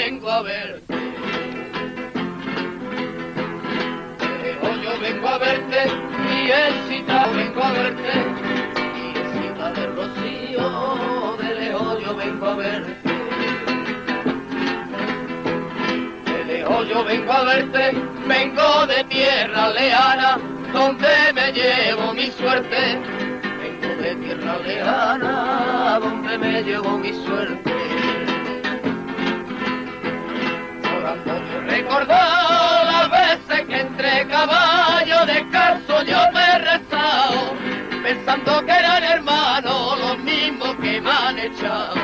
vengo a verte. De lejos yo vengo a verte, Niesita, vengo a verte. Niesita del Rocío, de lejos yo vengo a verte. De lejos yo vengo a verte, vengo de tierra lejana, donde me llevo mi suerte. Vengo de tierra lejana, donde me llevo mi suerte. Llorando yo he recordado las veces que entre caballos descalzo yo me he rezado, pensando que eran hermanos los mismos que me han echado.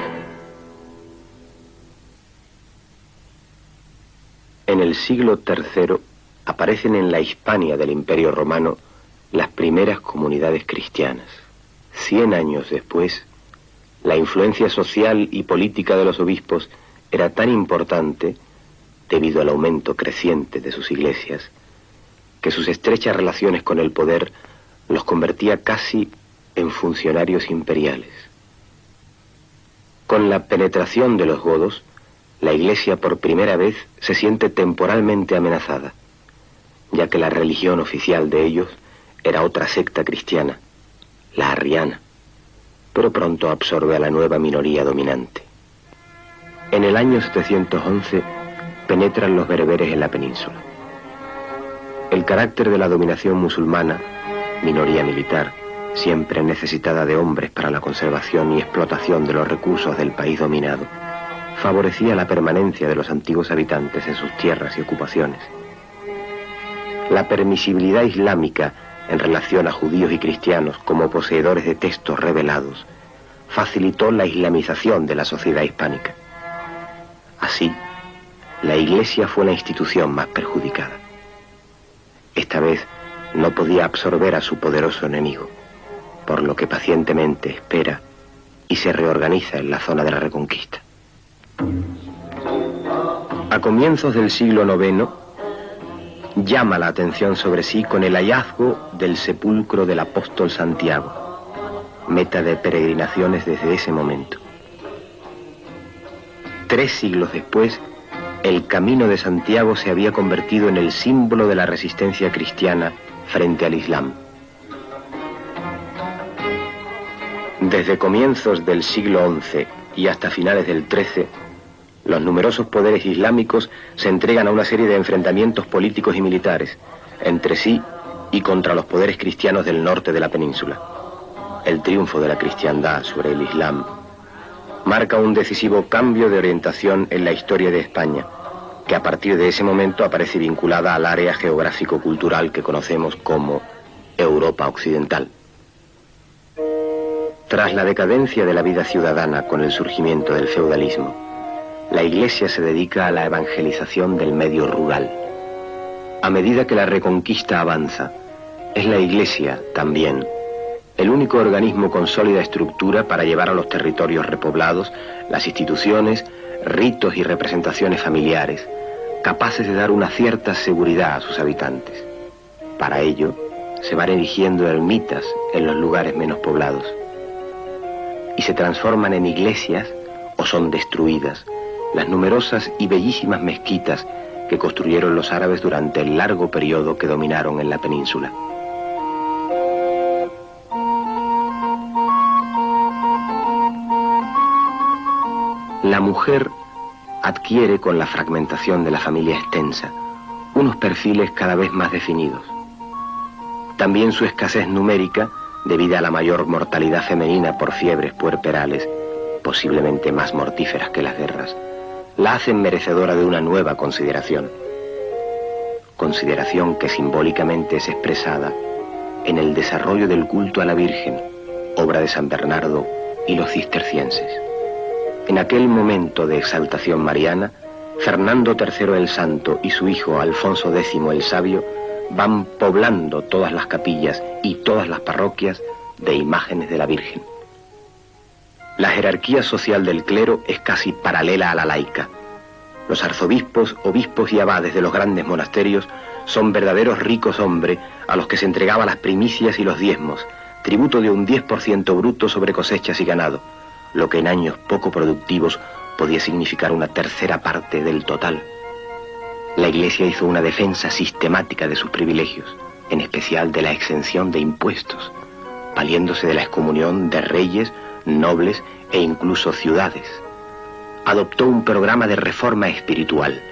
En el siglo III aparecen en la Hispania del Imperio Romano las primeras comunidades cristianas. 100 años después, la influencia social y política de los obispos era tan importante, debido al aumento creciente de sus iglesias, que sus estrechas relaciones con el poder los convertía casi en funcionarios imperiales. Con la penetración de los godos, la Iglesia por primera vez se siente temporalmente amenazada, ya que la religión oficial de ellos era otra secta cristiana, la arriana, pero pronto absorbe a la nueva minoría dominante. En el año 711 penetran los bereberes en la península. El carácter de la dominación musulmana, minoría militar, siempre necesitada de hombres para la conservación y explotación de los recursos del país dominado, favorecía la permanencia de los antiguos habitantes en sus tierras y ocupaciones. La permisibilidad islámica en relación a judíos y cristianos como poseedores de textos revelados facilitó la islamización de la sociedad hispánica. Así, la Iglesia fue la institución más perjudicada. Esta vez no podía absorber a su poderoso enemigo, por lo que pacientemente espera y se reorganiza en la zona de la Reconquista. A comienzos del siglo IX, llama la atención sobre sí con el hallazgo del sepulcro del apóstol Santiago, meta de peregrinaciones desde ese momento. 3 siglos después, el Camino de Santiago se había convertido en el símbolo de la resistencia cristiana frente al Islam. Desde comienzos del siglo XI y hasta finales del XIII, los numerosos poderes islámicos se entregan a una serie de enfrentamientos políticos y militares, entre sí y contra los poderes cristianos del norte de la península. El triunfo de la cristiandad sobre el Islam marca un decisivo cambio de orientación en la historia de España, que a partir de ese momento aparece vinculada al área geográfico-cultural que conocemos como Europa Occidental. Tras la decadencia de la vida ciudadana con el surgimiento del feudalismo, la Iglesia se dedica a la evangelización del medio rural. A medida que la Reconquista avanza, es la Iglesia, también, el único organismo con sólida estructura para llevar a los territorios repoblados las instituciones, ritos y representaciones familiares, capaces de dar una cierta seguridad a sus habitantes. Para ello, se van erigiendo ermitas en los lugares menos poblados, y se transforman en iglesias o son destruidas las numerosas y bellísimas mezquitas que construyeron los árabes durante el largo periodo que dominaron en la península. La mujer adquiere con la fragmentación de la familia extensa unos perfiles cada vez más definidos. También su escasez numérica, debido a la mayor mortalidad femenina por fiebres puerperales, posiblemente más mortíferas que las guerras, la hacen merecedora de una nueva consideración. Consideración que simbólicamente es expresada en el desarrollo del culto a la Virgen, obra de San Bernardo y los cistercienses. En aquel momento de exaltación mariana, Fernando III el Santo y su hijo Alfonso X el Sabio van poblando todas las capillas y todas las parroquias de imágenes de la Virgen. La jerarquía social del clero es casi paralela a la laica. Los arzobispos, obispos y abades de los grandes monasterios son verdaderos ricos hombres a los que se entregaba las primicias y los diezmos, tributo de un 10% bruto sobre cosechas y ganado, lo que en años poco productivos podía significar una tercera parte del total. La Iglesia hizo una defensa sistemática de sus privilegios, en especial de la exención de impuestos, valiéndose de la excomunión de reyes, nobles e incluso ciudades. Adoptó un programa de reforma espiritual,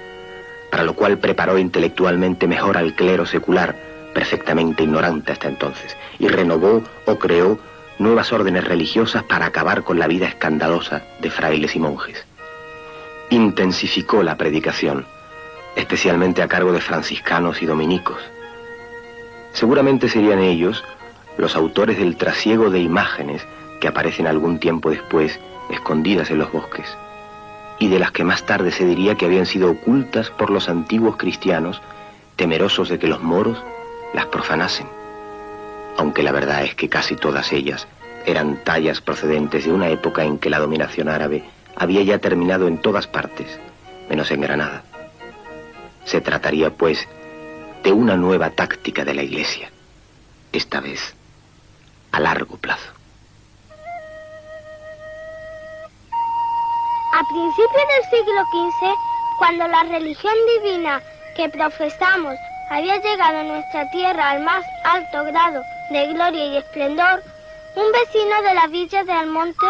para lo cual preparó intelectualmente mejor al clero secular, perfectamente ignorante hasta entonces, y renovó o creó nuevas órdenes religiosas para acabar con la vida escandalosa de frailes y monjes. Intensificó la predicación, especialmente a cargo de franciscanos y dominicos. Seguramente serían ellos los autores del trasiego de imágenes que aparecen algún tiempo después escondidas en los bosques, y de las que más tarde se diría que habían sido ocultas por los antiguos cristianos, temerosos de que los moros las profanasen, aunque la verdad es que casi todas ellas eran tallas procedentes de una época en que la dominación árabe había ya terminado en todas partes, menos en Granada. Se trataría, pues, de una nueva táctica de la Iglesia, esta vez a largo plazo. A principios del siglo XV, cuando la religión divina que profesamos había llegado a nuestra tierra al más alto grado de gloria y esplendor, un vecino de la villa de Almonte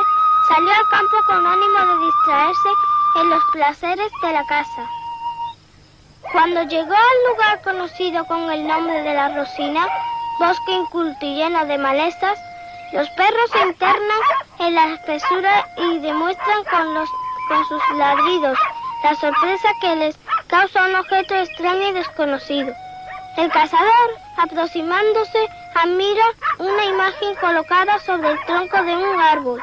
salió al campo con ánimo de distraerse en los placeres de la casa. Cuando llegó al lugar conocido con el nombre de la Rosina, bosque inculto y lleno de malezas, los perros se internan en la espesura y demuestran con sus ladridos la sorpresa que les causa un objeto extraño y desconocido. El cazador, aproximándose, admira una imagen colocada sobre el tronco de un árbol.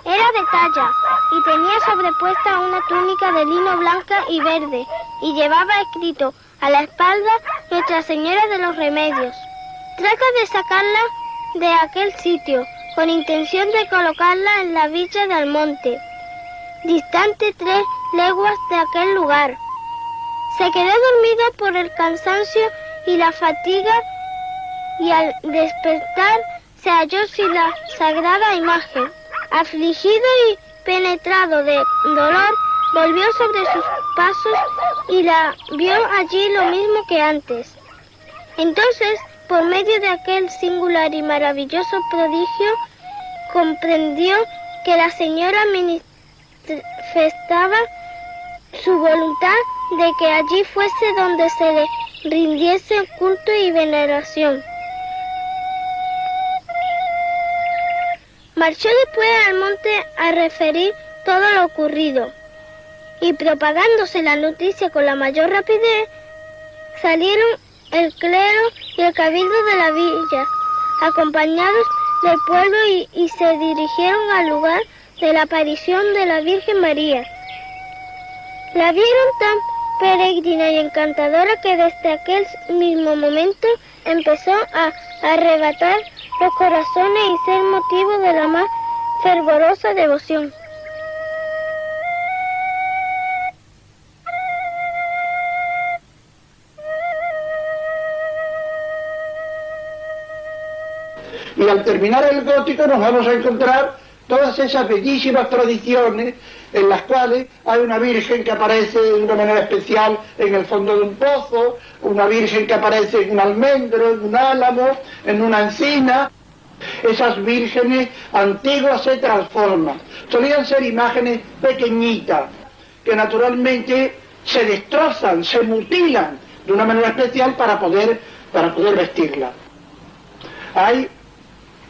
Era de talla y tenía sobrepuesta una túnica de lino blanca y verde y llevaba escrito a la espalda Nuestra Señora de los Remedios. Trata de sacarla de aquel sitio con intención de colocarla en la villa de Almonte, distante 3 leguas de aquel lugar. Se quedó dormido por el cansancio y la fatiga y al despertar se halló sin la sagrada imagen. Afligido y penetrado de dolor, volvió sobre sus pasos y la vio allí lo mismo que antes. Entonces, por medio de aquel singular y maravilloso prodigio, comprendió que la señora manifestaba su voluntad de que allí fuese donde se le rindiese culto y veneración. Marchó después al monte a referir todo lo ocurrido, y propagándose la noticia con la mayor rapidez, salieron el clero y el cabildo de la villa, acompañados del pueblo y se dirigieron al lugar de la aparición de la Virgen María. La vieron tan peregrina y encantadora que desde aquel mismo momento empezó a arrebatar los corazones y ser motivo de la más fervorosa devoción. Y al terminar el gótico nos vamos a encontrar todas esas bellísimas tradiciones en las cuales hay una virgen que aparece de una manera especial en el fondo de un pozo, una virgen que aparece en un almendro, en un álamo, en una encina. Esas vírgenes antiguas se transforman. Solían ser imágenes pequeñitas, que naturalmente se destrozan, se mutilan de una manera especial para poder vestirla. Hay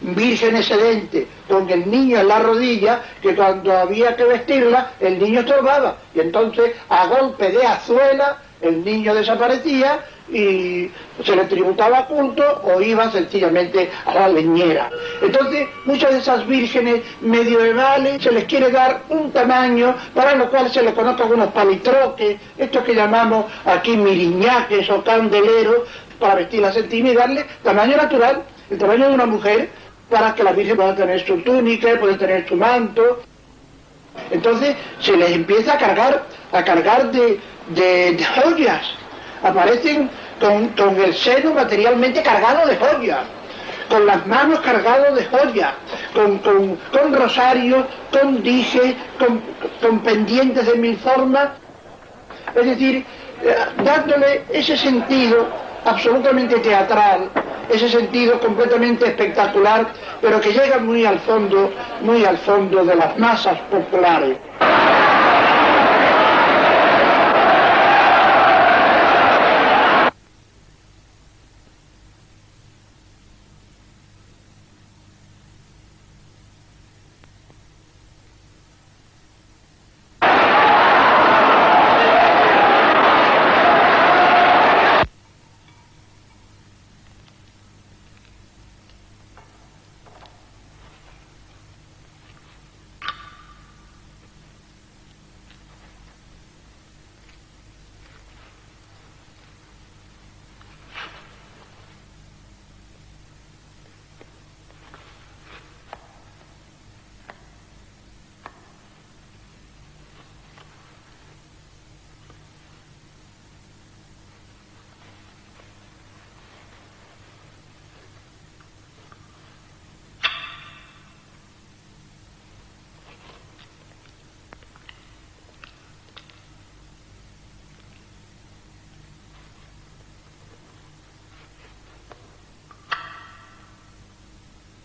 vírgenes sedentes con el niño en la rodilla, que cuando había que vestirla el niño estorbaba, y entonces a golpe de azuela el niño desaparecía y se le tributaba culto o iba sencillamente a la leñera. Entonces muchas de esas vírgenes medievales se les quiere dar un tamaño para lo cual se les conocen unos palitroques, estos que llamamos aquí miriñaques o candeleros, para vestirlas encima y darle tamaño natural, el tamaño de una mujer, para que la Virgen pueda tener su túnica, pueda tener su manto. Entonces se les empieza a cargar de joyas. Aparecen con el seno materialmente cargado de joyas, con las manos cargadas de joyas, con rosarios, con dijes, con pendientes de mil formas, es decir, dándole ese sentido absolutamente teatral, ese sentido completamente espectacular, pero que llega muy al fondo de las masas populares.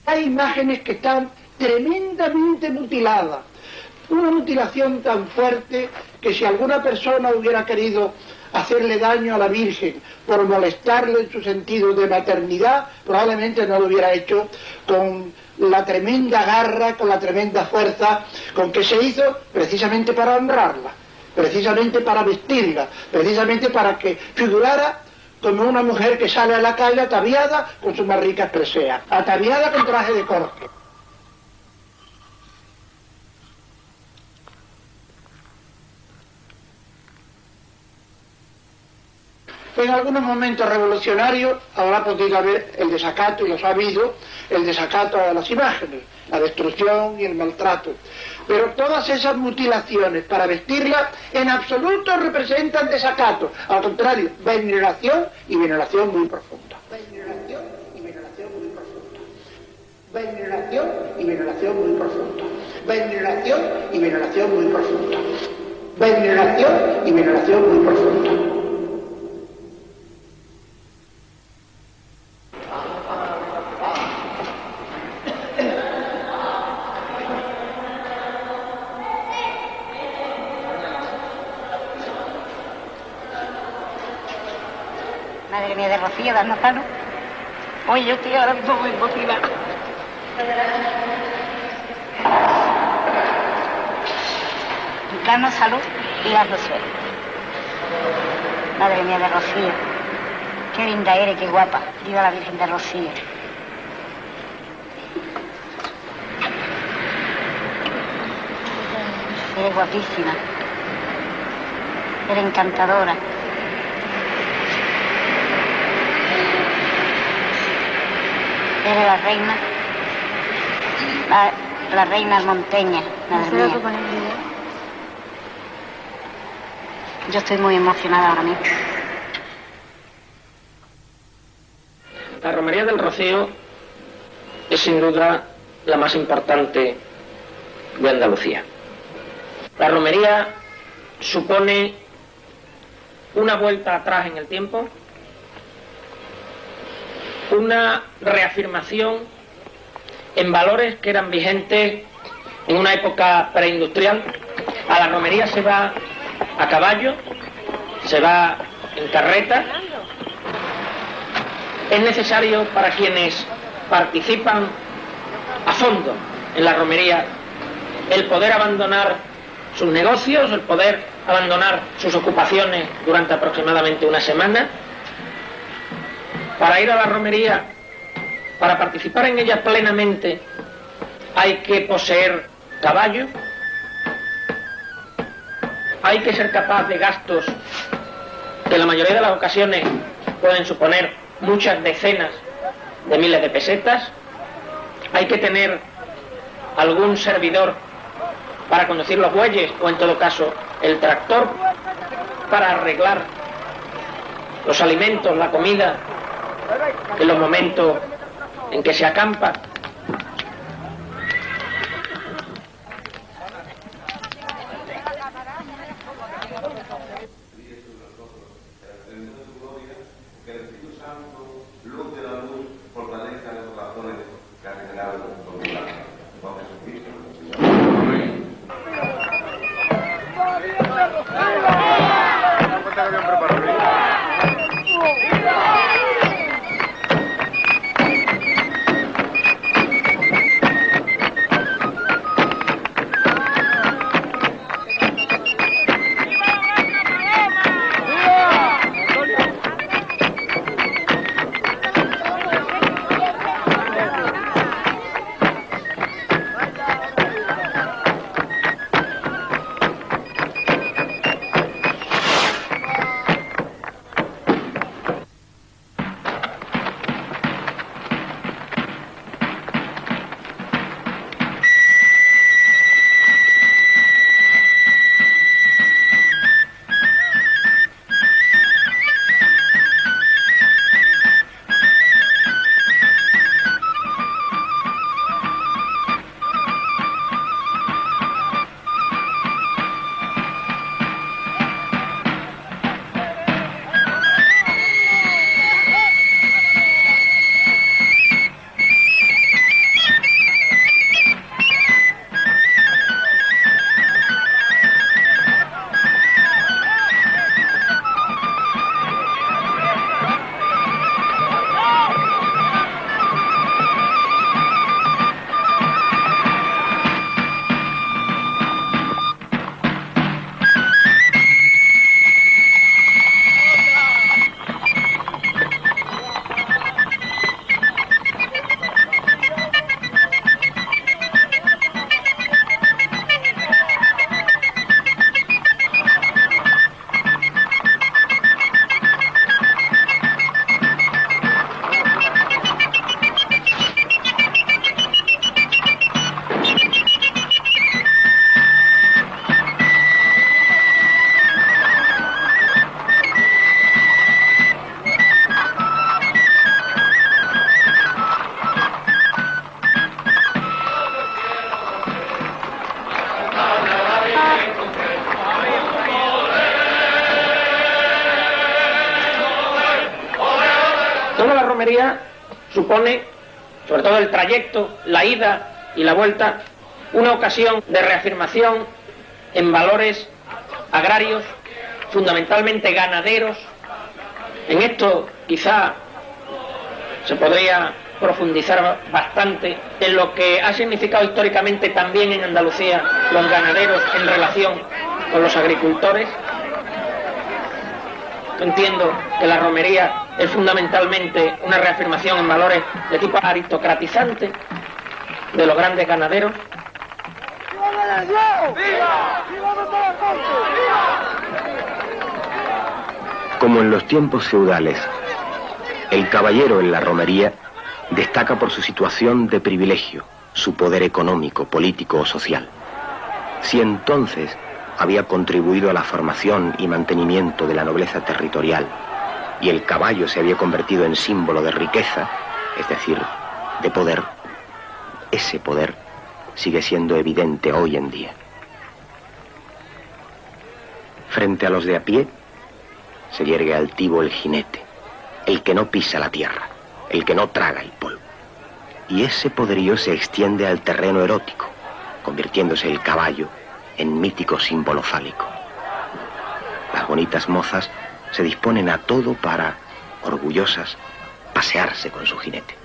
Hay imágenes que están tremendamente mutiladas, una mutilación tan fuerte que si alguna persona hubiera querido hacerle daño a la Virgen por molestarle en su sentido de maternidad, probablemente no lo hubiera hecho con la tremenda garra, con la tremenda fuerza con que se hizo precisamente para honrarla, precisamente para vestirla, precisamente para que figurara como una mujer que sale a la calle ataviada con sus más ricas preseas, ataviada con traje de corte. En algunos momentos revolucionarios habrá podido haber el desacato, y los ha habido, el desacato a las imágenes, la destrucción y el maltrato. Pero todas esas mutilaciones para vestirla en absoluto representan desacato. Al contrario, veneración y veneración muy profunda. Veneración y veneración muy profunda. Veneración y veneración muy profunda. Veneración y veneración muy profunda. Veneración y veneración muy profunda. Madre mía de Rocío, danos salud. Oye, yo estoy ahora mismo muy emocionada. Danos salud y danos suerte. Madre mía de Rocío, qué linda eres, qué guapa. Viva la Virgen de Rocío. Eres guapísima. Eres encantadora. Eres la reina, la reina almonteña, madre mía. Yo estoy muy emocionada ahora mismo. La romería del Rocío es sin duda la más importante de Andalucía. La romería supone una vuelta atrás en el tiempo, una reafirmación en valores que eran vigentes en una época preindustrial. A la romería se va a caballo, se va en carreta. Es necesario para quienes participan a fondo en la romería el poder abandonar sus negocios, el poder abandonar sus ocupaciones durante aproximadamente una semana. Para ir a la romería, para participar en ella plenamente, hay que poseer caballo, hay que ser capaz de gastos que en la mayoría de las ocasiones pueden suponer muchas decenas de miles de pesetas, hay que tener algún servidor para conducir los bueyes o en todo caso el tractor para arreglar los alimentos, la comida en los momentos en que se acampa. Toda la romería supone, sobre todo el trayecto, la ida y la vuelta, una ocasión de reafirmación en valores agrarios, fundamentalmente ganaderos. En esto quizá se podría profundizar bastante en lo que ha significado históricamente también en Andalucía los ganaderos en relación con los agricultores. Entiendo que la romería es fundamentalmente una reafirmación en valores de tipo aristocratizante de los grandes ganaderos. Como en los tiempos feudales, el caballero en la romería destaca por su situación de privilegio, su poder económico, político o social. Si entonces había contribuido a la formación y mantenimiento de la nobleza territorial, y el caballo se había convertido en símbolo de riqueza, es decir, de poder, ese poder sigue siendo evidente hoy en día. Frente a los de a pie, se yergue altivo el jinete, el que no pisa la tierra, el que no traga el polvo. Y ese poderío se extiende al terreno erótico, convirtiéndose el caballo en mítico símbolo fálico. Las bonitas mozas se disponen a todo para, orgullosas, pasearse con su jinete.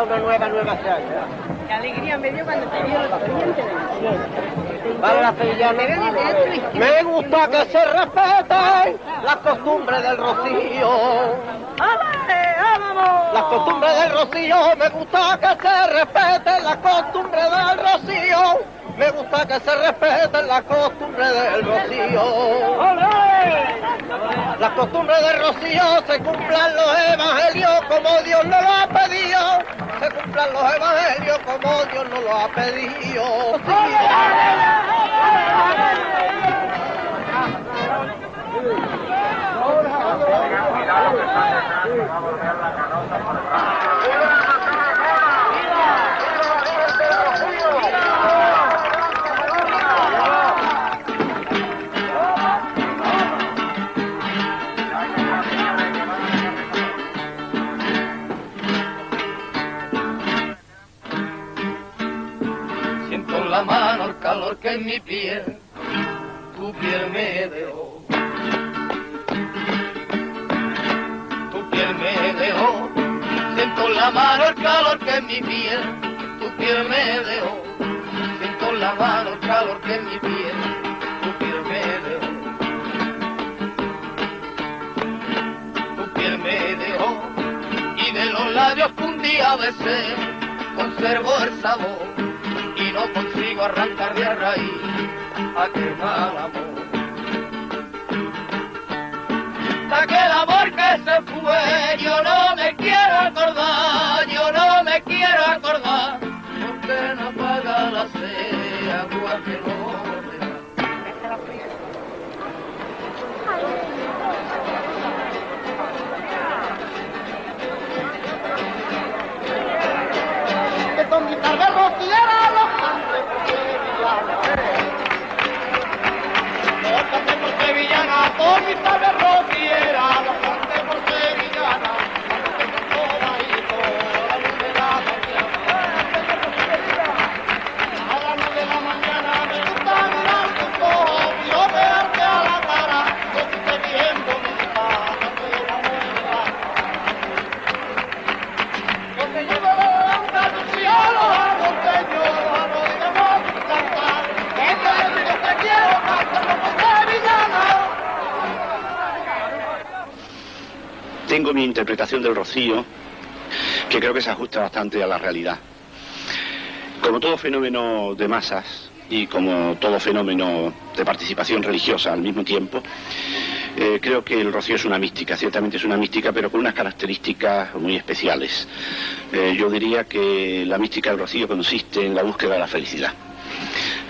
canta una nueva chacha. Qué alegría me dio cuando te vio la siguiente. Para la sevillana. Me gusta que se respeten las costumbres del rocío. Las costumbres del rocío, me gusta que se respeten las costumbres del rocío. Me gusta que se respeten las costumbres del rocío. Las costumbres del rocío se cumplan los evangelios como Dios nos lo ha pedido. Se cumplan los evangelios como Dios nos lo ha pedido. Siento en la mano el calor que en mi piel, tu piel me dejó. Tu piel me dejó. Siento en la mano el calor que en mi piel, tu piel me dejó. Siento en la mano el calor que en mi piel, tu piel me dejó. Tu piel me dejó. Y de los labios que un día besé, conservo el sabor. Y no consigo arrancar de raíz aquel mal amor. Aquel amor que se fue, yo no me quiero acordar, yo no me quiero acordar, porque no apaga la sed, agua que no me da. Que con mi tarde rociera los cantes por sevillana, con mi tarde rociera los cantes por sevillana, la luz de la a las 9 de la mañana me gusta mirar tus ojos y yo verte a la cara, yo estoy viendo mi casa de la muela. Porque yo me levanto a tus hijos, los arroceños, los arroceños, cantar, que te quiero cantar como sevillana. Tengo mi interpretación del Rocío, que creo que se ajusta bastante a la realidad. Como todo fenómeno de masas y como todo fenómeno de participación religiosa al mismo tiempo, creo que el Rocío es una mística, ciertamente es una mística, pero con unas características muy especiales. Yo diría que la mística del Rocío consiste en la búsqueda de la felicidad.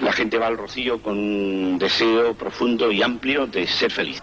La gente va al Rocío con un deseo profundo y amplio de ser feliz.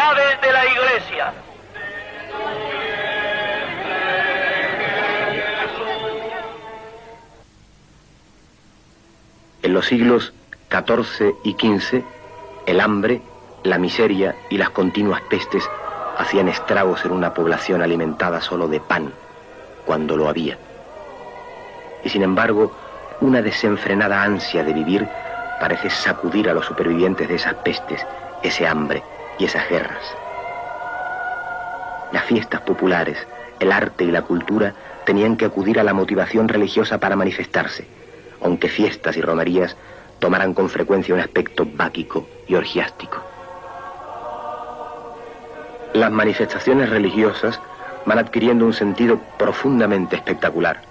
llaves de la iglesia. En los siglos XIV y XV, el hambre, la miseria y las continuas pestes hacían estragos en una población alimentada solo de pan, cuando lo había. Y sin embargo, una desenfrenada ansia de vivir parece sacudir a los supervivientes de esas pestes, ese hambre y esas guerras. Las fiestas populares, el arte y la cultura tenían que acudir a la motivación religiosa para manifestarse, aunque fiestas y romerías tomaran con frecuencia un aspecto báquico y orgiástico. Las manifestaciones religiosas van adquiriendo un sentido profundamente espectacular.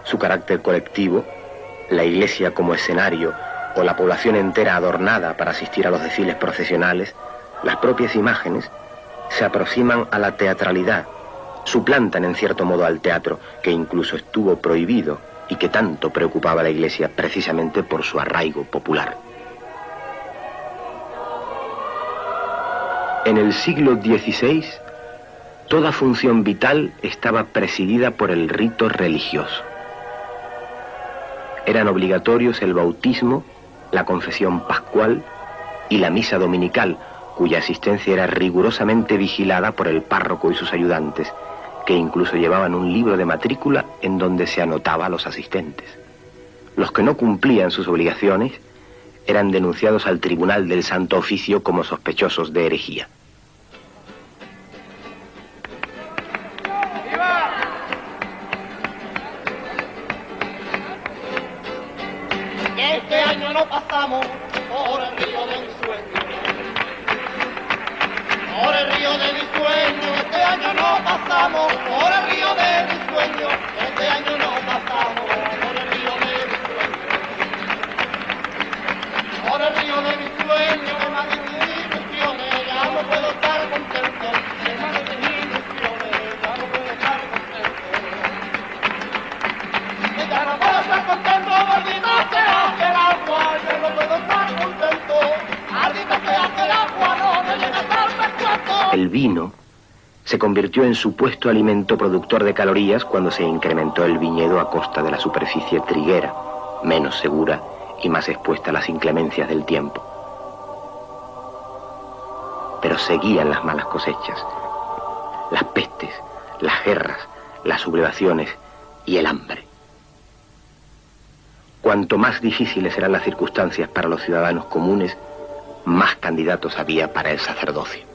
Su carácter colectivo, la iglesia como escenario o la población entera adornada para asistir a los desfiles procesionales, las propias imágenes se aproximan a la teatralidad, suplantan en cierto modo al teatro, que incluso estuvo prohibido y que tanto preocupaba a la iglesia precisamente por su arraigo popular. En el siglo XVI, toda función vital estaba presidida por el rito religioso. Eran obligatorios el bautismo, la confesión pascual y la misa dominical, cuya asistencia era rigurosamente vigilada por el párroco y sus ayudantes, que incluso llevaban un libro de matrícula en donde se anotaba a los asistentes. Los que no cumplían sus obligaciones eran denunciados al Tribunal del Santo Oficio como sospechosos de herejía. Este año no pasamos por el río de mi sueño. Por el río de mi sueño, este año no pasamos por el río de mi sueño. Este año no pasamos por el río de mi sueño. Por el río de mi sueño, que más de mis ilusiones, ya no puedo estar contento. Que más de mis ilusiones, ya no puedo estar contento. Que ya no puedo estar contento, maldito sea que el agua, ya no puedo estar contento. Maldito sea que el agua no me llega a estar perfecto. El vino se convirtió en supuesto alimento productor de calorías cuando se incrementó el viñedo a costa de la superficie triguera, menos segura y más expuesta a las inclemencias del tiempo. Pero seguían las malas cosechas, las pestes, las guerras, las sublevaciones y el hambre. Cuanto más difíciles eran las circunstancias para los ciudadanos comunes, más candidatos había para el sacerdocio.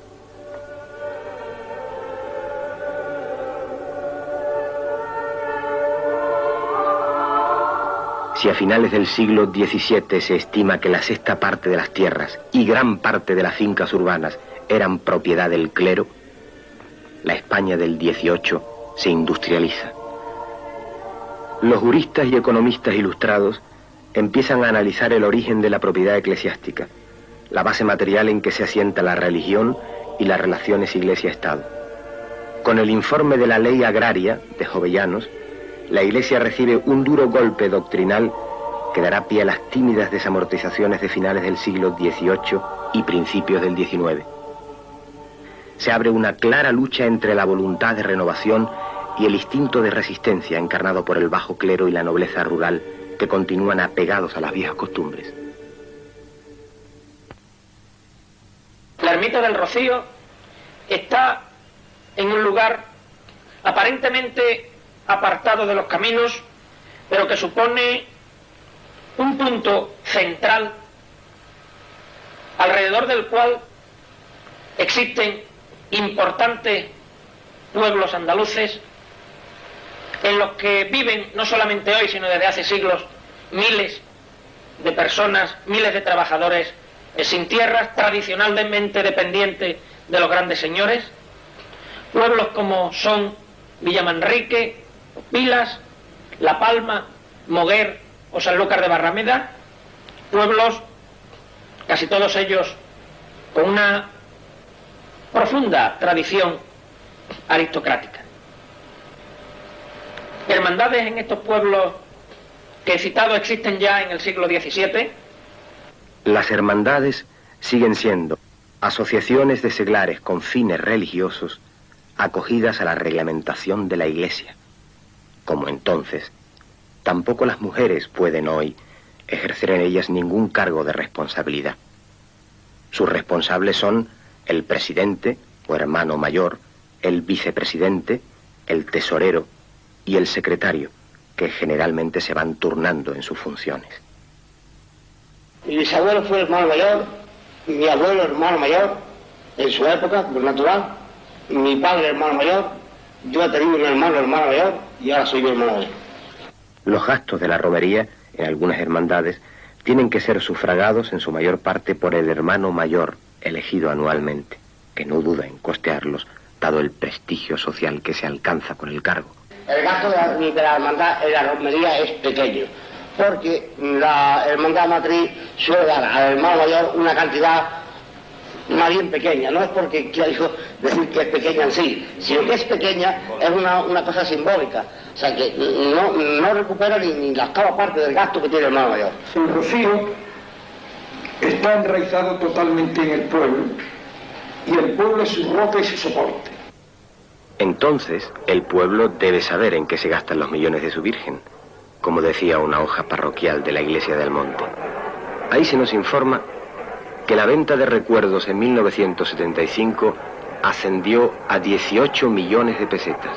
Si a finales del siglo XVII se estima que la sexta parte de las tierras y gran parte de las fincas urbanas eran propiedad del clero, la España del XVIII se industrializa. Los juristas y economistas ilustrados empiezan a analizar el origen de la propiedad eclesiástica, la base material en que se asienta la religión y las relaciones Iglesia-Estado. Con el informe de la Ley Agraria de Jovellanos, la Iglesia recibe un duro golpe doctrinal que dará pie a las tímidas desamortizaciones de finales del siglo XVIII y principios del XIX. Se abre una clara lucha entre la voluntad de renovación y el instinto de resistencia encarnado por el bajo clero y la nobleza rural, que continúan apegados a las viejas costumbres. La ermita del Rocío está en un lugar aparentemente apartado de los caminos, pero que supone un punto central alrededor del cual existen importantes pueblos andaluces en los que viven no solamente hoy, sino desde hace siglos, miles de personas, miles de trabajadores sin tierras, tradicionalmente dependientes de los grandes señores, pueblos como son Villamanrique, Pilas, La Palma, Moguer o Sanlúcar de Barrameda, pueblos, casi todos ellos, con una profunda tradición aristocrática. Hermandades en estos pueblos que he citado existen ya en el siglo XVII. Las hermandades siguen siendo asociaciones de seglares con fines religiosos acogidas a la reglamentación de la Iglesia. Como entonces, tampoco las mujeres pueden hoy ejercer en ellas ningún cargo de responsabilidad. Sus responsables son el presidente o hermano mayor, el vicepresidente, el tesorero y el secretario, que generalmente se van turnando en sus funciones. Mi bisabuelo fue hermano mayor, mi abuelo hermano mayor, en su época, por natural, mi padre hermano mayor, yo he tenido un hermano mayor y ahora soy mi hermano mayor. Los gastos de la romería, en algunas hermandades, tienen que ser sufragados en su mayor parte por el hermano mayor, elegido anualmente, que no duda en costearlos, dado el prestigio social que se alcanza con el cargo. El gasto de la hermandad en la romería es pequeño, porque la hermandad matriz suele dar al hermano mayor una cantidad más bien pequeña. No es porque quiera decir que es pequeña en sí, sino que es pequeña, es una cosa simbólica. O sea que no recupera ni la octava parte del gasto que tiene el hermano mayor. El rocío está enraizado totalmente en el pueblo, y el pueblo es su roca y su soporte. Entonces, el pueblo debe saber en qué se gastan los millones de su Virgen, como decía una hoja parroquial de la Iglesia del Monte. Ahí se nos informa que la venta de recuerdos en 1975 ascendió a 18 millones de pesetas,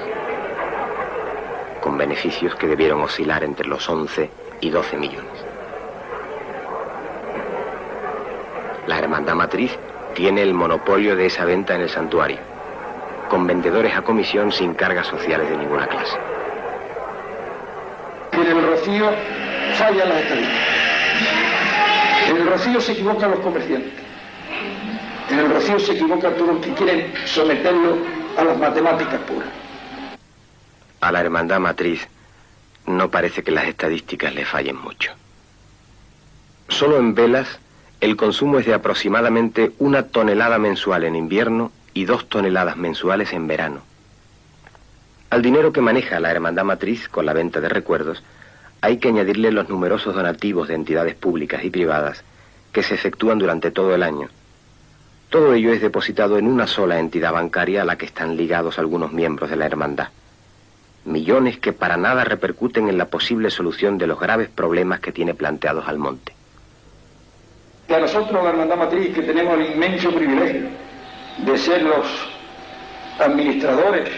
con beneficios que debieron oscilar entre los 11 y 12 millones. La Hermandad Matriz tiene el monopolio de esa venta en el santuario, con vendedores a comisión sin cargas sociales de ninguna clase. En el rocío fallan las estadísticas. En el rocío se equivocan los comerciantes. En el rocío se equivocan todos los que quieren someterlo a las matemáticas puras. A la Hermandad Matriz no parece que las estadísticas le fallen mucho. Solo en velas el consumo es de aproximadamente 1 tonelada mensual en invierno y 2 toneladas mensuales en verano. Al dinero que maneja la Hermandad Matriz con la venta de recuerdos, hay que añadirle los numerosos donativos de entidades públicas y privadas que se efectúan durante todo el año. Todo ello es depositado en una sola entidad bancaria a la que están ligados algunos miembros de la hermandad. Millones que para nada repercuten en la posible solución de los graves problemas que tiene planteados Almonte. Que a nosotros, la Hermandad Matriz, que tenemos el inmenso privilegio de ser los administradores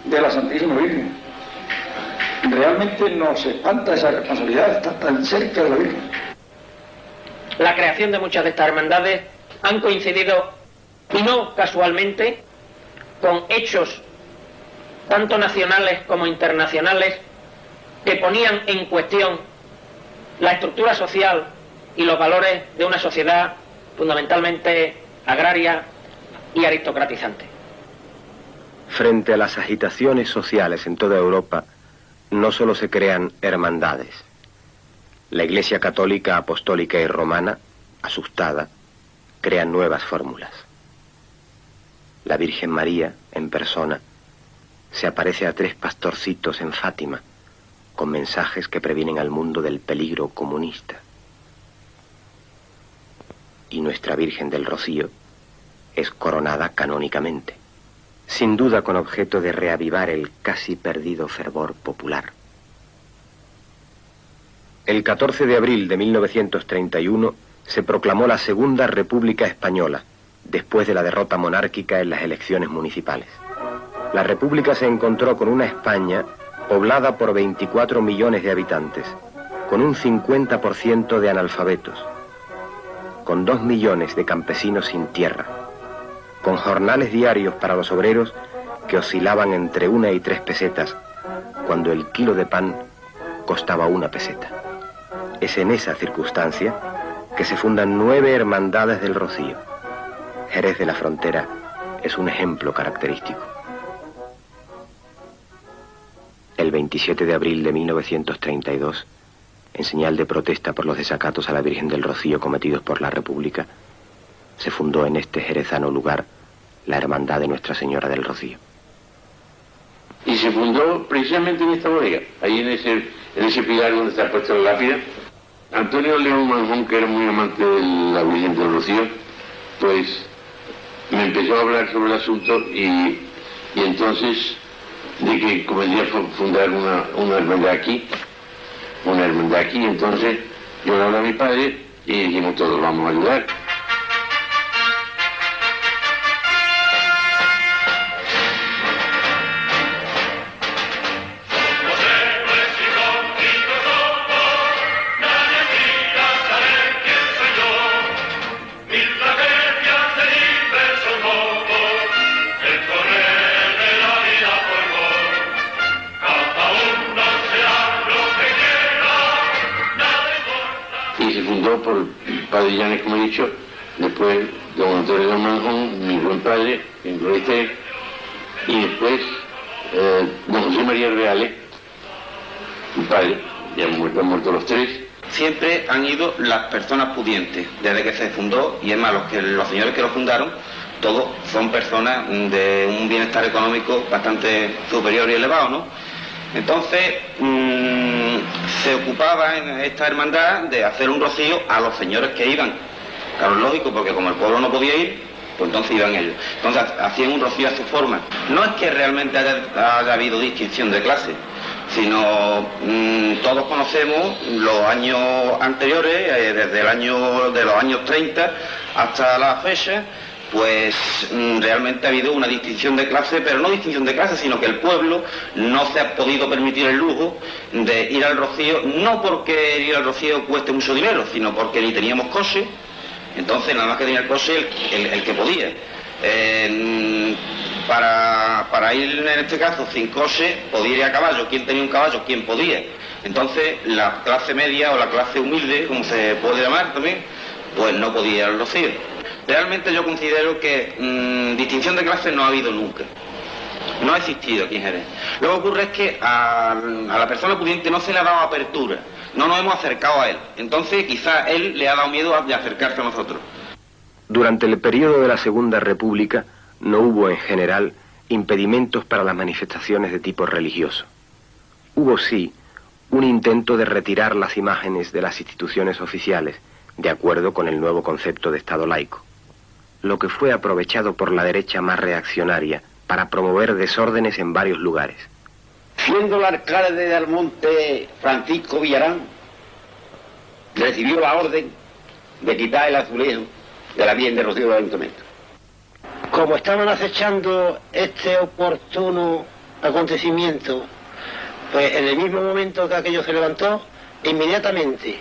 de la Santísima Virgen, realmente nos espanta esa responsabilidad, está tan cerca de la Virgen. La creación de muchas de estas hermandades han coincidido, y no casualmente, con hechos tanto nacionales como internacionales que ponían en cuestión la estructura social y los valores de una sociedad fundamentalmente agraria y aristocratizante. Frente a las agitaciones sociales en toda Europa, no solo se crean hermandades. La Iglesia Católica, Apostólica y Romana, asustada, crea nuevas fórmulas. La Virgen María, en persona, se aparece a 3 pastorcitos en Fátima, con mensajes que previenen al mundo del peligro comunista. Y nuestra Virgen del Rocío es coronada canónicamente, sin duda con objeto de reavivar el casi perdido fervor popular. El 14 de abril de 1931 se proclamó la Segunda República Española, después de la derrota monárquica en las elecciones municipales. La República se encontró con una España poblada por 24 millones de habitantes, con un 50% de analfabetos, con 2 millones de campesinos sin tierra, con jornales diarios para los obreros que oscilaban entre 1 y 3 pesetas, cuando el kilo de pan costaba 1 peseta. Es en esa circunstancia que se fundan 9 hermandades del Rocío. Jerez de la Frontera es un ejemplo característico. El 27 de abril de 1932, en señal de protesta por los desacatos a la Virgen del Rocío cometidos por la República, se fundó en este jerezano lugar la Hermandad de Nuestra Señora del Rocío. Y se fundó precisamente en esta bodega, ahí en ese pilar donde está puesta la lápida. Antonio León Manjón, que era muy amante de la Virgen del Rocío, pues me empezó a hablar sobre el asunto y entonces de que convenía fundar una hermandad aquí, entonces yo le hablé a mi padre y dijimos todos vamos a ayudar. Por el padre Llanes, como he dicho, después don Antonio de Manjón, mi buen padre, en Gloria, y después don José María Reales, mi padre, ya han muerto los tres. Siempre han ido las personas pudientes, desde que se fundó, y es más, los señores que lo fundaron, todos son personas de un bienestar económico bastante superior y elevado, ¿no? Entonces, se ocupaba en esta hermandad de hacer un rocío a los señores que iban. Claro, es lógico, porque como el pueblo no podía ir, pues entonces iban ellos. Entonces hacían un rocío a su forma. No es que realmente haya habido distinción de clase, sino todos conocemos los años anteriores, desde los años 30 hasta la fecha, pues realmente ha habido una distinción de clase, pero no distinción de clase, sino que el pueblo no se ha podido permitir el lujo de ir al rocío, no porque ir al rocío cueste mucho dinero, sino porque ni teníamos coche, entonces nada más que tenía el coche el que podía. Para ir en este caso sin coche, podía ir a caballo. ¿Quién tenía un caballo? ¿Quién podía? Entonces la clase media o la clase humilde, como se puede llamar también, pues no podía ir al rocío. Realmente yo considero que distinción de clases no ha habido nunca. No ha existido aquí en Jerez. Lo que ocurre es que a la persona pudiente no se le ha dado apertura. No nos hemos acercado a él. Entonces quizá él le ha dado miedo de acercarse a nosotros. Durante el periodo de la Segunda República no hubo en general impedimentos para las manifestaciones de tipo religioso. Hubo sí un intento de retirar las imágenes de las instituciones oficiales, de acuerdo con el nuevo concepto de Estado laico, lo que fue aprovechado por la derecha más reaccionaria para promover desórdenes en varios lugares. Siendo el alcalde de Almonte Francisco Villarán, recibió la orden de quitar el azulejo de la Virgen de Rocío del Ayuntamiento. Como estaban acechando este oportuno acontecimiento, pues en el mismo momento que aquello se levantó, inmediatamente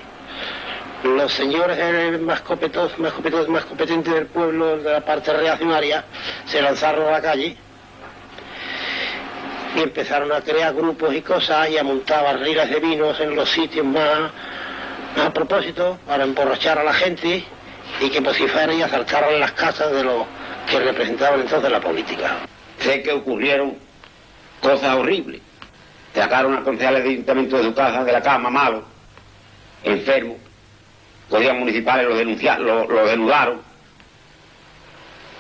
los señores más competentes del pueblo, de la parte reaccionaria, se lanzaron a la calle y empezaron a crear grupos y cosas y a montar barrilas de vinos en los sitios más a propósito para emborrachar a la gente y que vociferaran y asaltaran las casas de los que representaban entonces la política. Sé que ocurrieron cosas horribles. Sacaron a concejales de ayuntamiento de su casa, de la cama, malo, enfermo. Policías municipales lo denudaron,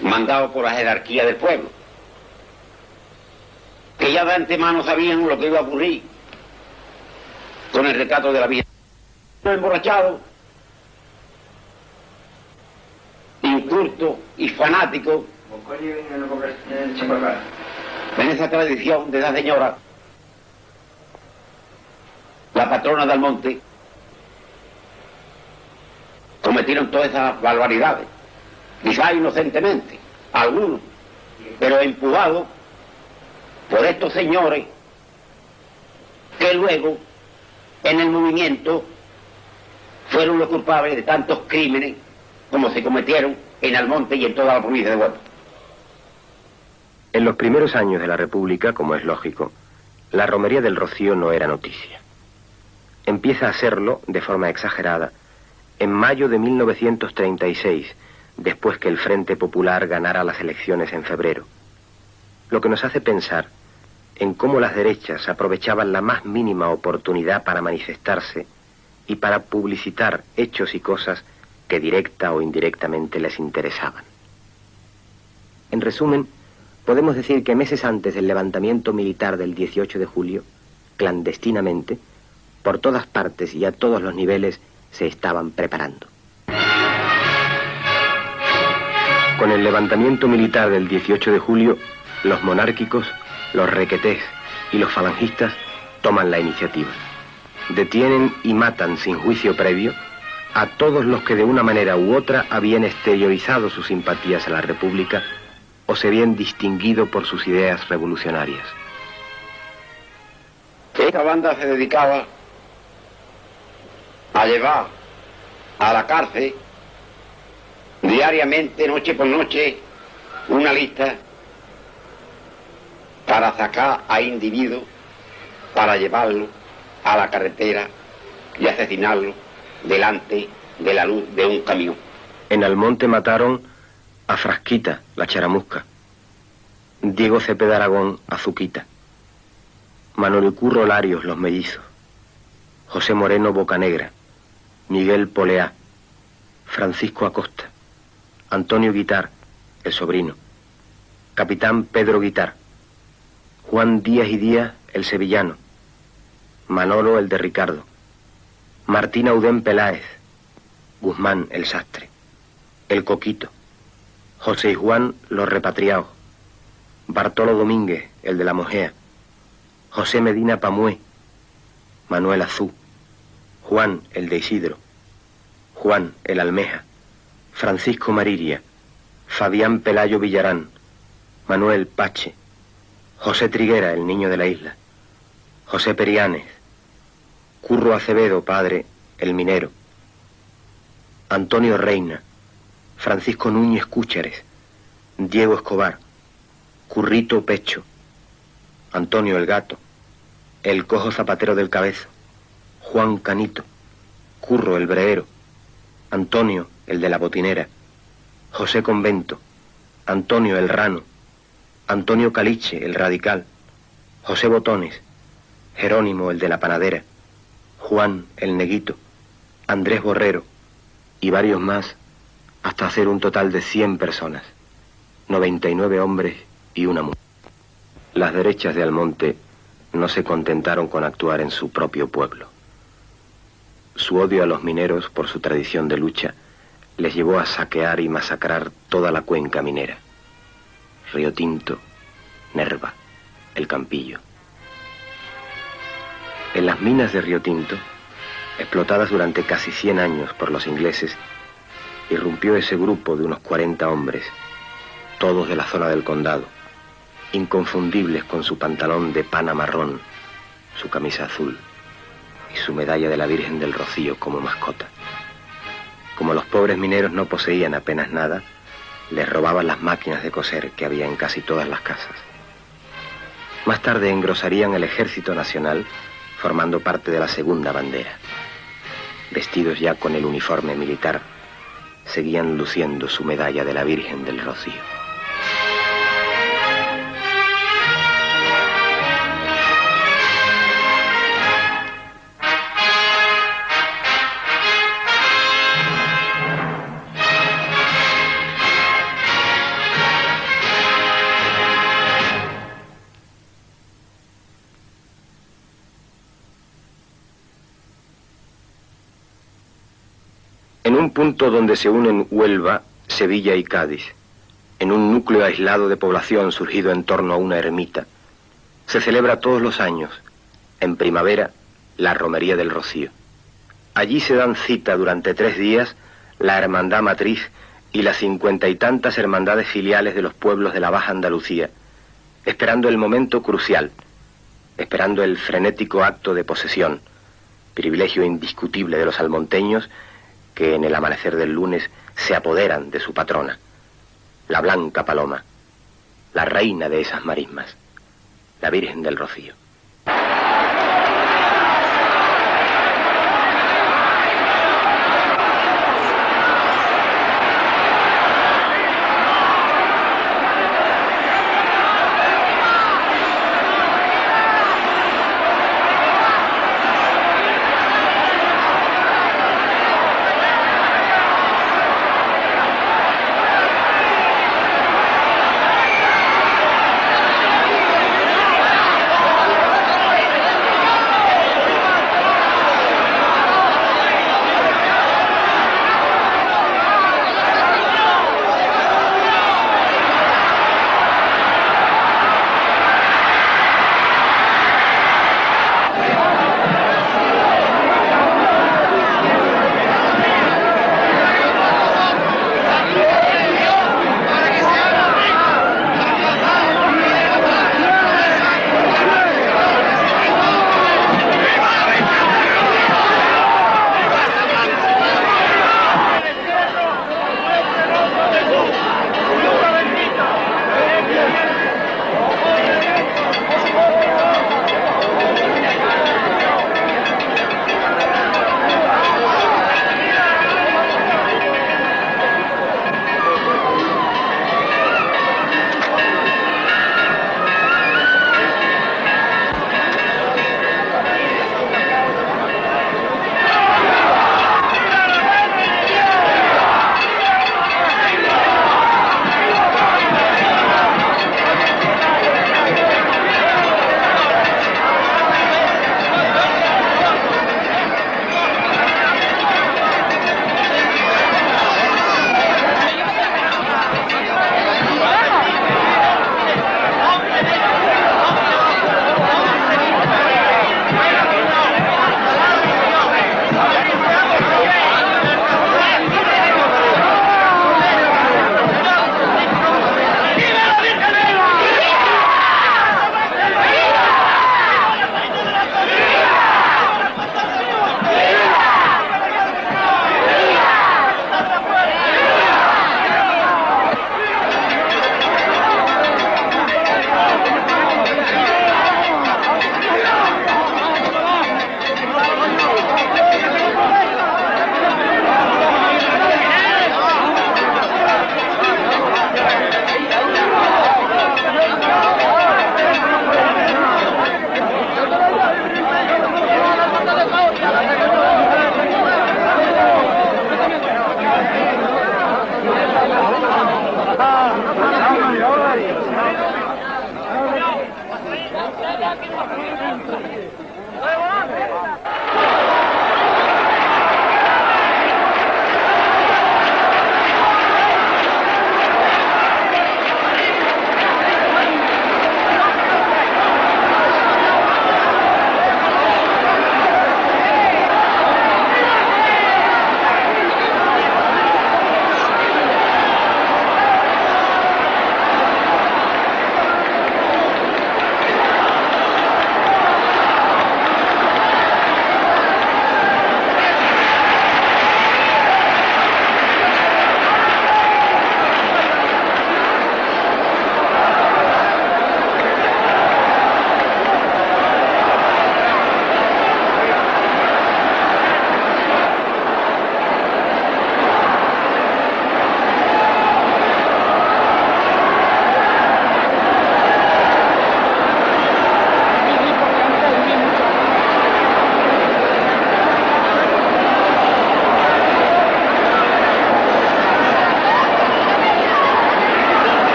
mandados por la jerarquía del pueblo, que ya de antemano sabían lo que iba a ocurrir con el retrato de la Virgen. Emborrachado, inculto y fanático en esa tradición de esa señora, la patrona del monte, cometieron todas esas barbaridades, quizás inocentemente, algunos, pero empujados por estos señores que luego en el movimiento fueron los culpables de tantos crímenes como se cometieron en Almonte y en toda la provincia de Huelva. En los primeros años de la República, como es lógico, la romería del Rocío no era noticia. Empieza a serlo, de forma exagerada, en mayo de 1936, después que el Frente Popular ganara las elecciones en febrero. Lo que nos hace pensar en cómo las derechas aprovechaban la más mínima oportunidad para manifestarse y para publicitar hechos y cosas que directa o indirectamente les interesaban. En resumen, podemos decir que meses antes del levantamiento militar del 18 de julio, clandestinamente, por todas partes y a todos los niveles, se estaban preparando. Con el levantamiento militar del 18 de julio, los monárquicos, los requetés y los falangistas toman la iniciativa. Detienen y matan sin juicio previo a todos los que de una manera u otra habían exteriorizado sus simpatías a la República o se habían distinguido por sus ideas revolucionarias. Esta banda se dedicaba a llevar a la cárcel diariamente, noche por noche, una lista para sacar a individuos, para llevarlo a la carretera y asesinarlo delante de la luz de un camión. En Almonte mataron a Frasquita, la charamusca, Diego Cepeda Aragón, Azuquita, Manuel Curro Larios, los mellizos, José Moreno Bocanegra, Miguel Poleá, Francisco Acosta, Antonio Guitar, el sobrino, Capitán Pedro Guitar, Juan Díaz y Díaz, el sevillano, Manolo, el de Ricardo, Martín Audén Peláez, Guzmán, el sastre, el Coquito, José y Juan, los repatriados, Bartolo Domínguez, el de la Mojea, José Medina Pamué, Manuel Azú, Juan, el de Isidro, Juan, el Almeja, Francisco Mariria, Fabián Pelayo Villarán, Manuel Pache, José Triguera, el niño de la isla, José Perianes, Curro Acevedo, padre, el minero, Antonio Reina, Francisco Núñez Cúchares, Diego Escobar, Currito Pecho, Antonio el Gato, el Cojo Zapatero del Cabezo, Juan Canito, Curro el Breero, Antonio el de la Botinera, José Convento, Antonio el Rano, Antonio Caliche el Radical, José Botones, Jerónimo el de la Panadera, Juan el Neguito, Andrés Borrero y varios más, hasta hacer un total de 100 personas, 99 hombres y una mujer. Las derechas de Almonte no se contentaron con actuar en su propio pueblo. Su odio a los mineros por su tradición de lucha les llevó a saquear y masacrar toda la cuenca minera. Río Tinto, Nerva, El Campillo. En las minas de Río Tinto, explotadas durante casi 100 años por los ingleses, irrumpió ese grupo de unos 40 hombres, todos de la zona del condado, inconfundibles con su pantalón de pana marrón, su camisa azul y su medalla de la Virgen del Rocío como mascota. Como los pobres mineros no poseían apenas nada, les robaban las máquinas de coser que había en casi todas las casas. Más tarde engrosarían el Ejército Nacional, formando parte de la segunda bandera. Vestidos ya con el uniforme militar, seguían luciendo su medalla de la Virgen del Rocío. En un punto donde se unen Huelva, Sevilla y Cádiz, en un núcleo aislado de población surgido en torno a una ermita, se celebra todos los años, en primavera, la Romería del Rocío. Allí se dan cita durante 3 días la Hermandad Matriz y las 50 y tantas hermandades filiales de los pueblos de la Baja Andalucía, esperando el momento crucial, esperando el frenético acto de posesión, privilegio indiscutible de los almonteños, que en el amanecer del lunes se apoderan de su patrona, la Blanca Paloma, la reina de esas marismas, la Virgen del Rocío.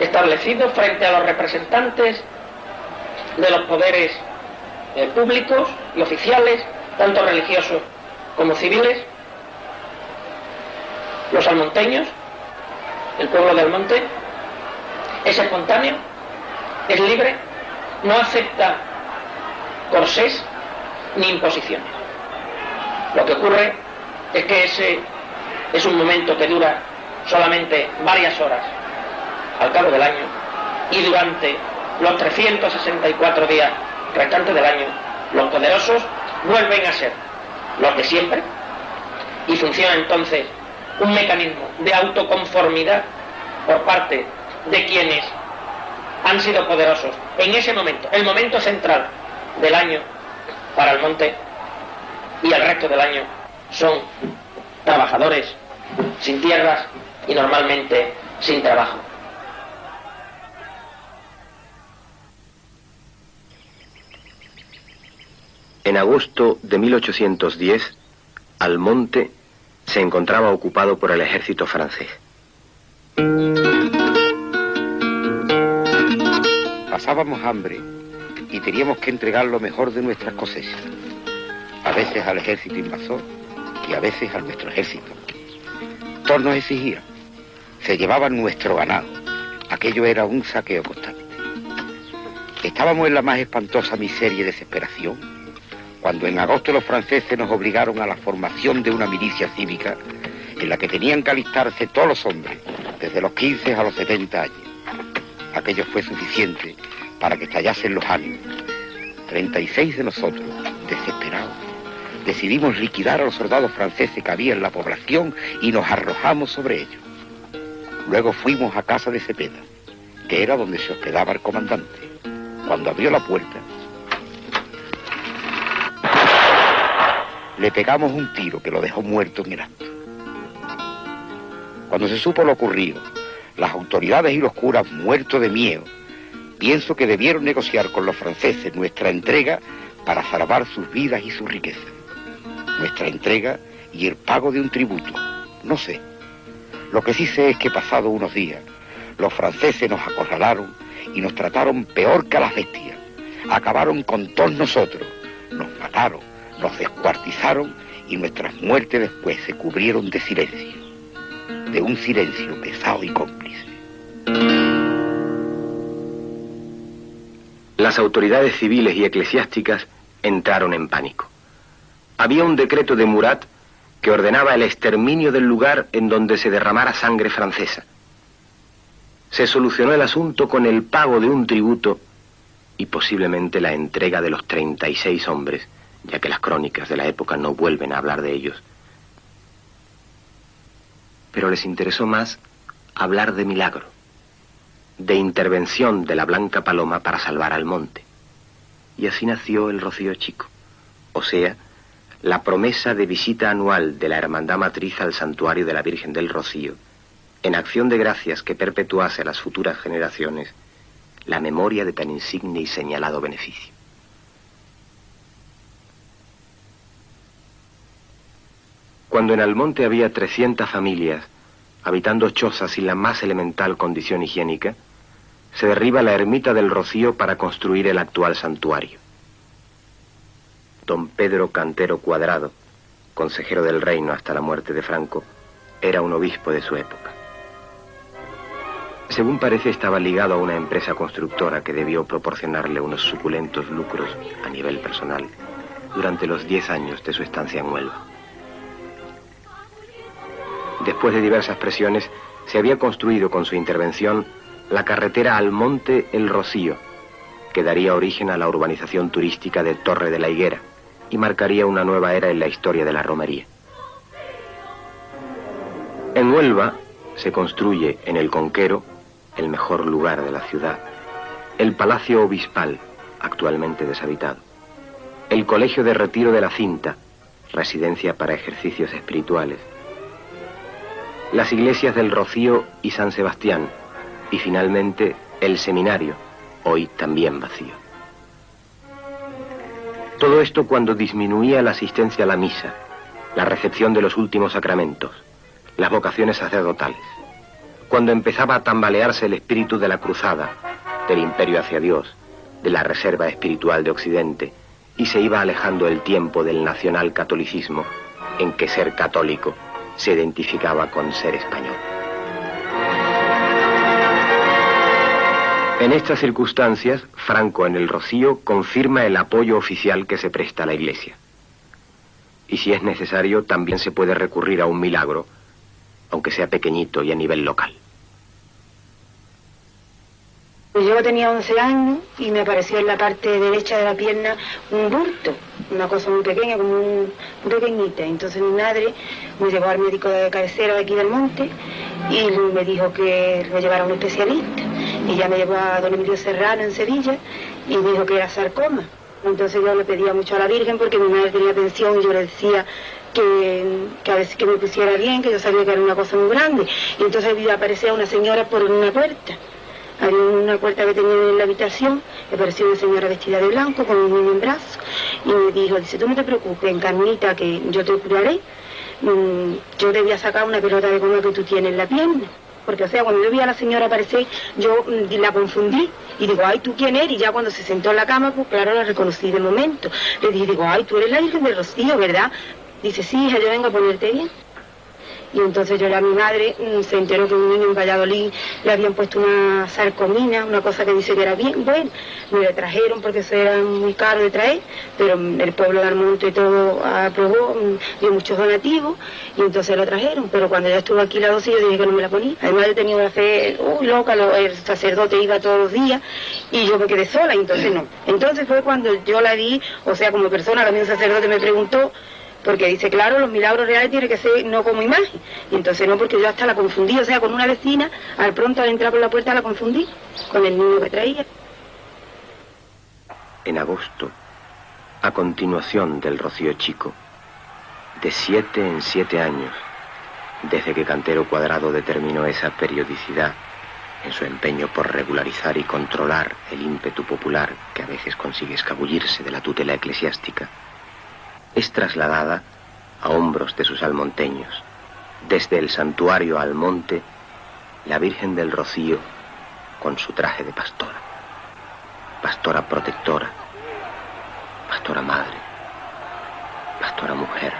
Establecido frente a los representantes de los poderes públicos y oficiales, tanto religiosos como civiles, los almonteños, el pueblo de Almonte, es espontáneo, es libre, no acepta corsés ni imposiciones. Lo que ocurre es que ese es un momento que dura solamente varias horas al cabo del año, y durante los 364 días restantes del año los poderosos vuelven a ser los de siempre, y funciona entonces un mecanismo de autoconformidad por parte de quienes han sido poderosos en ese momento, el momento central del año para Almonte, y el resto del año son trabajadores sin tierras y normalmente sin trabajo. En agosto de 1810, Almonte se encontraba ocupado por el ejército francés. Pasábamos hambre y teníamos que entregar lo mejor de nuestras cosechas, a veces al ejército invasor y a veces a nuestro ejército. Todos nos exigían, se llevaban nuestro ganado, aquello era un saqueo constante. Estábamos en la más espantosa miseria y desesperación cuando en agosto los franceses nos obligaron a la formación de una milicia cívica en la que tenían que alistarse todos los hombres, desde los 15 a los 70 años. Aquello fue suficiente para que estallasen los ánimos. 36 de nosotros, desesperados, decidimos liquidar a los soldados franceses que había en la población y nos arrojamos sobre ellos. Luego fuimos a casa de Cepeda, que era donde se hospedaba el comandante. Cuando abrió la puerta, le pegamos un tiro que lo dejó muerto en el acto. Cuando se supo lo ocurrido, las autoridades y los curas, muertos de miedo, pienso que debieron negociar con los franceses nuestra entrega para salvar sus vidas y su riqueza. Nuestra entrega y el pago de un tributo, no sé. Lo que sí sé es que pasados unos días, los franceses nos acorralaron y nos trataron peor que a las bestias. Acabaron con todos nosotros, nos mataron, nos descuartizaron y nuestras muertes después se cubrieron de silencio, de un silencio pesado y cómplice. Las autoridades civiles y eclesiásticas entraron en pánico. Había un decreto de Murat que ordenaba el exterminio del lugar en donde se derramara sangre francesa. Se solucionó el asunto con el pago de un tributo y posiblemente la entrega de los 36 hombres, ya que las crónicas de la época no vuelven a hablar de ellos. Pero les interesó más hablar de milagro, de intervención de la Blanca Paloma para salvar al monte. y así nació el Rocío Chico, o sea, la promesa de visita anual de la Hermandad Matriz al Santuario de la Virgen del Rocío, en acción de gracias que perpetuase a las futuras generaciones la memoria de tan insigne y señalado beneficio. Cuando en Almonte había 300 familias, habitando chozas sin la más elemental condición higiénica, se derriba la ermita del Rocío para construir el actual santuario. Don Pedro Cantero Cuadrado, consejero del reino hasta la muerte de Franco, era un obispo de su época. Según parece, estaba ligado a una empresa constructora que debió proporcionarle unos suculentos lucros a nivel personal durante los 10 años de su estancia en Huelva. Después de diversas presiones, se había construido con su intervención la carretera Almonte-El Rocío, que daría origen a la urbanización turística de Torre de la Higuera y marcaría una nueva era en la historia de la romería. En Huelva se construye en el Conquero, el mejor lugar de la ciudad, el Palacio Obispal, actualmente deshabitado, el Colegio de Retiro de la Cinta, residencia para ejercicios espirituales, las iglesias del Rocío y San Sebastián, y finalmente el seminario, hoy también vacío. Todo esto cuando disminuía la asistencia a la misa, la recepción de los últimos sacramentos, las vocaciones sacerdotales, cuando empezaba a tambalearse el espíritu de la cruzada, del imperio hacia Dios, de la reserva espiritual de Occidente, y se iba alejando el tiempo del nacional catolicismo, en que ser católico se identificaba con ser español. En estas circunstancias, Franco en el Rocío confirma el apoyo oficial que se presta a la Iglesia. Y si es necesario, también se puede recurrir a un milagro, aunque sea pequeñito y a nivel local. Yo tenía 11 años y me apareció en la parte derecha de la pierna un bulto, una cosa muy pequeña, como muy pequeñita. Entonces mi madre me llevó al médico de cabecera de aquí del monte y me dijo que lo llevara a un especialista. Y ya me llevó a don Emilio Serrano en Sevilla y dijo que era sarcoma. Entonces yo le pedía mucho a la Virgen porque mi madre tenía pensión y yo le decía que a veces que me pusiera bien, que yo sabía que era una cosa muy grande. Y entonces aparecía una señora por una puerta. Había una puerta que tenía en la habitación, me apareció una señora vestida de blanco con un niño en brazos y me dijo, dice, tú no te preocupes, Encarnita, que yo te curaré, yo te voy a sacar una pelota de goma que tú tienes en la pierna. Porque, o sea, cuando yo vi a la señora aparecer, yo la confundí y digo, ay, ¿tú quién eres? Y ya cuando se sentó en la cama, pues claro, la reconocí de momento. Le dije, digo, ay, tú eres la Virgen del Rocío, ¿verdad? Dice, sí, hija, yo vengo a ponerte bien. Y entonces yo, mi madre se enteró que un niño en Valladolid le habían puesto una sarcomina, una cosa que dice que era bien, bueno, me la trajeron porque eso era muy caro de traer, pero el pueblo de Almonte todo aprobó, dio muchos donativos y entonces lo trajeron, pero cuando ya estuvo aquí la dosis yo dije que no me la ponía. Además yo tenía una fe loca, el sacerdote iba todos los días y yo me quedé sola, y entonces no. Entonces fue cuando yo la di, o sea, como persona, que a mí un sacerdote me preguntó, porque dice, claro, los milagros reales tienen que ser no como imagen. Y entonces no, porque yo hasta la confundí, o sea, con una vecina, al pronto al entrar por la puerta la confundí con el niño que traía. En agosto, a continuación del Rocío Chico, de 7 en 7 años, desde que Cantero Cuadrado determinó esa periodicidad en su empeño por regularizar y controlar el ímpetu popular que a veces consigue escabullirse de la tutela eclesiástica, es trasladada a hombros de sus almonteños, desde el santuario al monte, la Virgen del Rocío con su traje de pastora, pastora protectora, pastora madre, pastora mujer.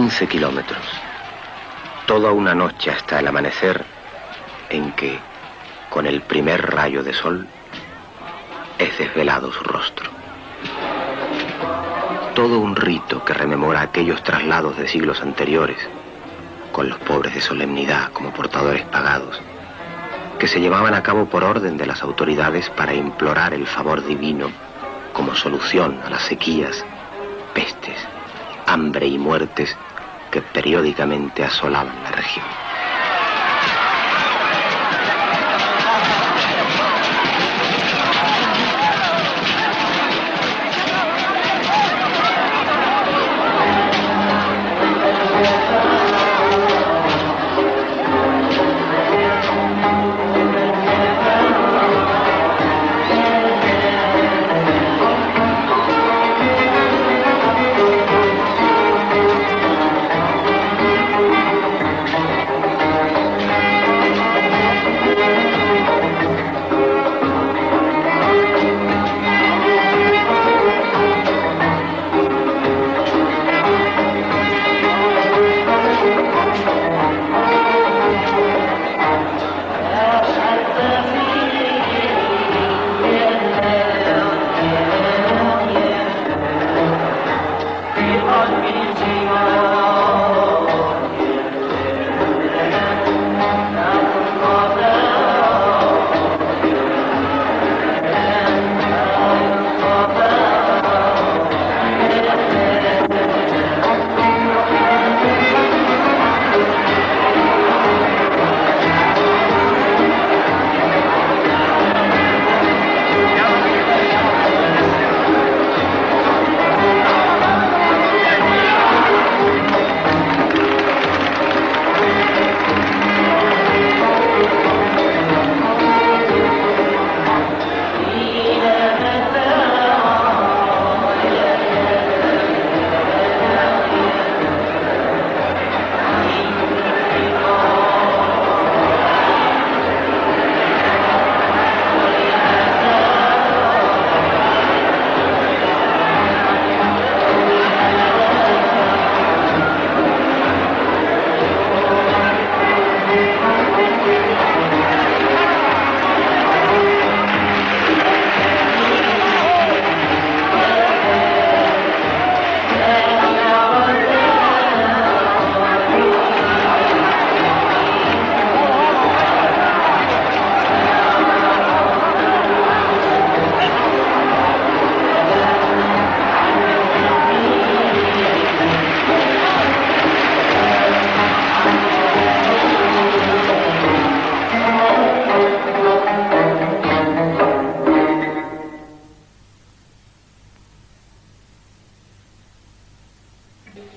15 kilómetros. Toda una noche hasta el amanecer en que, con el primer rayo de sol, es desvelado su rostro. Todo un rito que rememora aquellos traslados de siglos anteriores, con los pobres de solemnidad como portadores pagados, que se llevaban a cabo por orden de las autoridades para implorar el favor divino como solución a las sequías, pestes, hambre y muertes que periódicamente asolaban la región.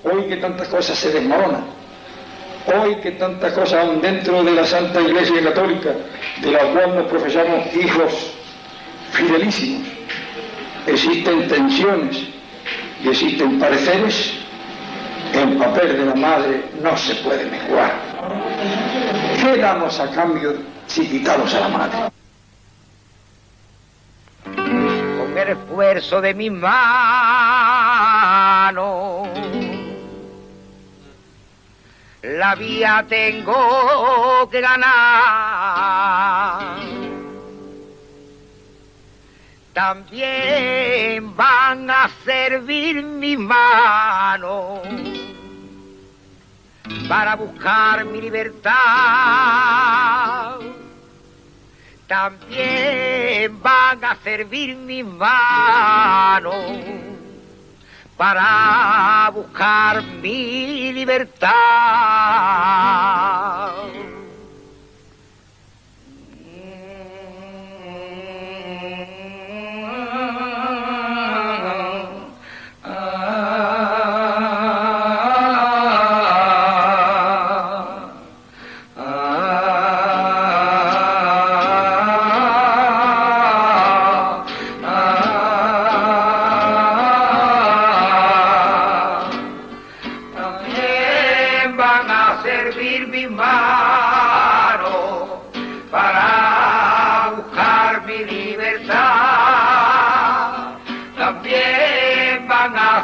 Hoy que tantas cosas se desmoronan, hoy que tantas cosas aún dentro de la Santa Iglesia Católica, de la cual nos profesamos hijos fidelísimos, existen tensiones y existen pareceres, el papel de la madre no se puede menguar. ¿Qué damos a cambio si quitamos a la madre? Con el esfuerzo de mis manos la vía tengo que ganar. También van a servir mis manos para buscar mi libertad. También van a servir mis manos para buscar mi libertad.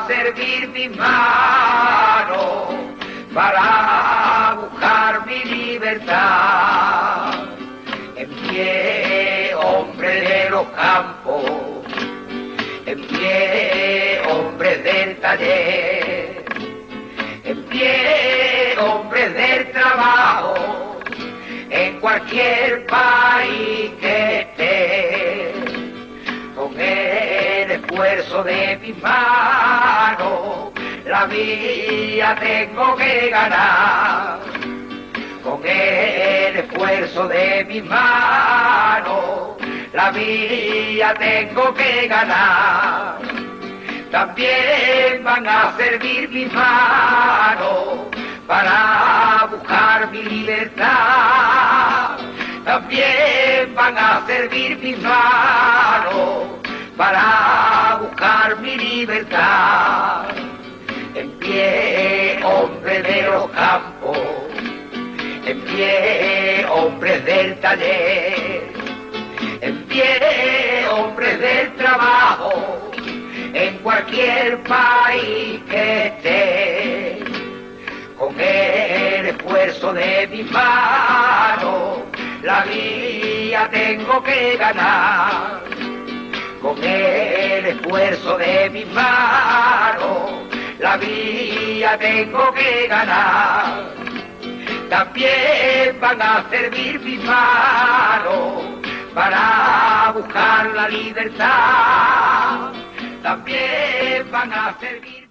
Servir mis manos para buscar mi libertad. En pie, hombre de los campos, en pie, hombre del taller, en pie, hombre del trabajo, en cualquier país que esté, con el esfuerzo de mis manos, la vida tengo que ganar. Con el esfuerzo de mis manos, la vida tengo que ganar. También van a servir mis manos para buscar mi libertad. También van a servir mis manos para buscar mi libertad. En pie, hombre de los campos, en pie, hombres del taller, en pie, hombres del trabajo, en cualquier país que esté, con el esfuerzo de mis manos, la vida tengo que ganar. Con el esfuerzo de mis manos, la vida tengo que ganar. También van a servir mis manos para buscar la libertad. También van a servir